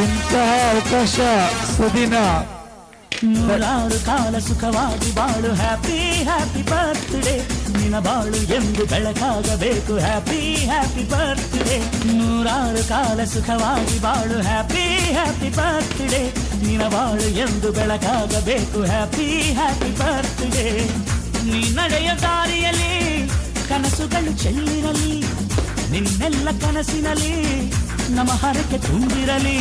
ಇಂತಹ ಅವಕಾಶ ಸುದಿನ ನೂರಾರು ಕಾಲ ಸುಖವಾಗಿ ಬಾಳು ಹ್ಯಾಪಿ ಹ್ಯಾಪಿ ಬರ್ತ್ಡೇ ನಿನ ಬಾಳು ಎಂದು ಬೆಳಕಾಗಬೇಕು ಹ್ಯಾಪಿ ಹ್ಯಾಪಿ ಬರ್ತ್ಡೇ ನೂರಾರು ಕಾಲ ಸುಖವಾಗಿ ಬಾಳು ಹ್ಯಾಪಿ ಹ್ಯಾಪಿ ಬರ್ತ್ಡೇ ನಿನ ಬಾಳು ಎಂದು ಬೆಳಕಾಗಬೇಕು ಹ್ಯಾಪಿ ಹ್ಯಾಪಿ ಬರ್ತ್ಡೇ ನೀ ನಡೆಯ ದಾರಿಯಲ್ಲಿ ಕನಸುಗಳು ಚೆಲ್ಲಿರಲಿ ನಿನ್ನೆಲ್ಲ ಕನಸಿನಲ್ಲಿ ನಮ್ಮ ಹರಕೆ ತುಂಬಿರಲಿ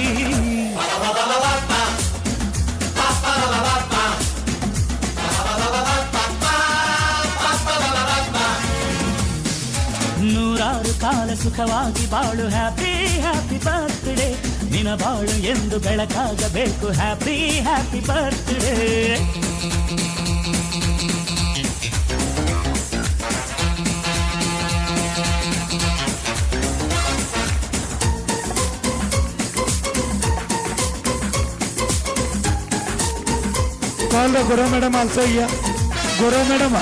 ನೂರಾರು ಕಾಲ ಸುಖವಾಗಿ ಬಾಳು ಹ್ಯಾಪಿ ಹ್ಯಾಪಿ ಬರ್ತ್ಡೇ ನಿನ ಬಾಳು ಎಂದು ಬೆಳಕಾಗಬೇಕು happy happy birthday Call the Guru Madam also here. Guru Madam.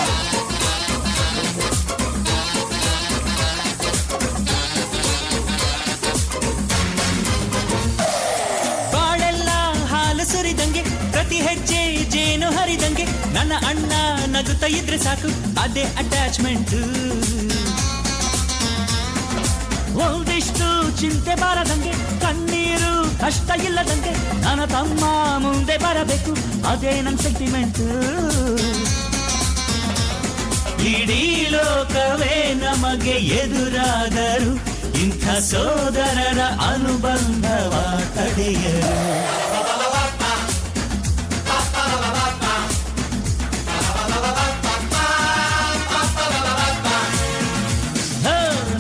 ಬಾಳೆಲ್ಲ ಹಾಲು ಸುರಿದಂಗೆ ಪ್ರತಿ ಹೆಜ್ಜೆ ಜೇನು ಹರಿದಂಗೆ ನನ್ನ ಅಣ್ಣ ನಗುತ್ತಾ ಇದ್ರೆ ಸಾಕು ಅದೇ ಅಟ್ಯಾಚ್ಮೆಂಟ್ ಒಂದಿಷ್ಟು ಚಿಂತೆ ಬಾರದಂಗೆ ಕಣ್ಣೀರು ಕಷ್ಟ ಇಲ್ಲದಂಗೆ ನನ್ನ ತಮ್ಮ ಮುಂದೆ ಬರಬೇಕು ಅದೇ ನನ್ನ ಸೆಂಟಿಮೆಂಟ್ ಇಡೀ ಲೋಕವೇ ನಮಗೆ ಎದುರಾದರು ಇಂಥ ಸೋದರರ ಅನುಬಂಧವ ತಡೆಯರು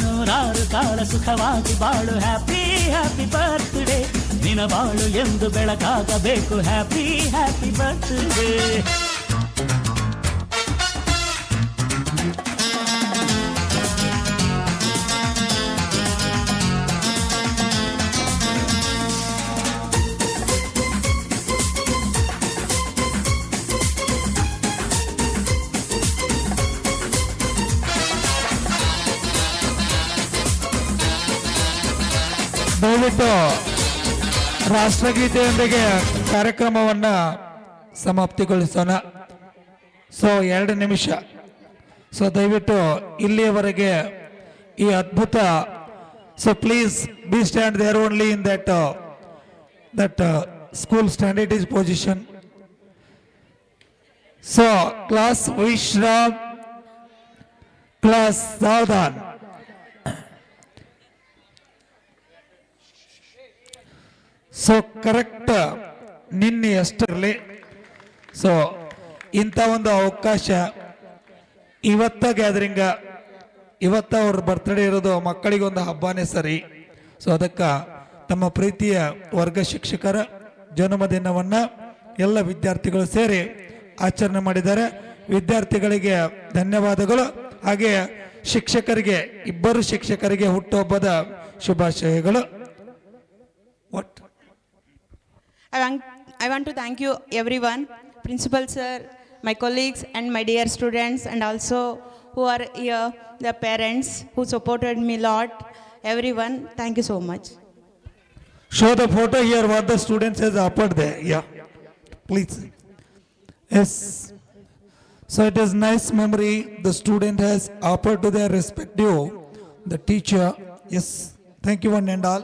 ನೂರಾರು ಕಾಲ ಸುಖವಾಗಿ ಬಾಳು ಹ್ಯಾಪಿ ಹ್ಯಾಪಿ ಬರ್ತ್ಡೇ ನಿನ ಬಾಳು ಎಂದು ಬೆಳಕಾಗಬೇಕು ಹ್ಯಾಪಿ ಹ್ಯಾಪಿ ಬರ್ತ್ಡೇ ದಯವಿಟ್ಟು ರಾಷ್ಟ್ರಗೀತೆಯೊಂದಿಗೆ ಕಾರ್ಯಕ್ರಮವನ್ನು ಸಮಾಪ್ತಿಗೊಳಿಸೋಣ. ಸೊ 2 ನಿಮಿಷ. ಸೊ ದಯವಿಟ್ಟು ಇಲ್ಲಿಯವರೆಗೆ ಈ ಅದ್ಭುತ so please be stand there only in that school standard is position. So class ವಿಶ್ರಾಮ್, ಕ್ಲಾಸ್ ಸಾವಧಾನ್. ಸೊ ಕರೆಕ್ಟ್ ನಿನ್ನೆ ಎಷ್ಟಿರಲಿ. ಸೊ ಇಂಥ ಒಂದು ಅವಕಾಶ ಇವತ್ತ ಗ್ಯಾದರಿಂಗ, ಇವತ್ತ ಅವ್ರ ಬರ್ತ್ಡೇ ಇರೋದು ಮಕ್ಕಳಿಗೆ ಒಂದು ಹಬ್ಬನೇ ಸರಿ. ಸೊ ಅದಕ್ಕೆ ತಮ್ಮ ಪ್ರೀತಿಯ ವರ್ಗ ಶಿಕ್ಷಕರ ಜನ್ಮದಿನವನ್ನು ಎಲ್ಲ ವಿದ್ಯಾರ್ಥಿಗಳು ಸೇರಿ ಆಚರಣೆ ಮಾಡಿದ್ದಾರೆ. ವಿದ್ಯಾರ್ಥಿಗಳಿಗೆ ಧನ್ಯವಾದಗಳು. ಹಾಗೆ ಶಿಕ್ಷಕರಿಗೆ, ಇಬ್ಬರು ಶಿಕ್ಷಕರಿಗೆ ಹುಟ್ಟುಹಬ್ಬದ ಶುಭಾಶಯಗಳು. What I want to thank you everyone, principal sir, my colleagues and my dear students, and also who are here, the parents who supported me a lot. Everyone, thank you so much. Show the photo here what the students has offered there. Yeah, please. Yes. So it is nice memory the student has offered to their respective the teacher. Yes, thank you one and all.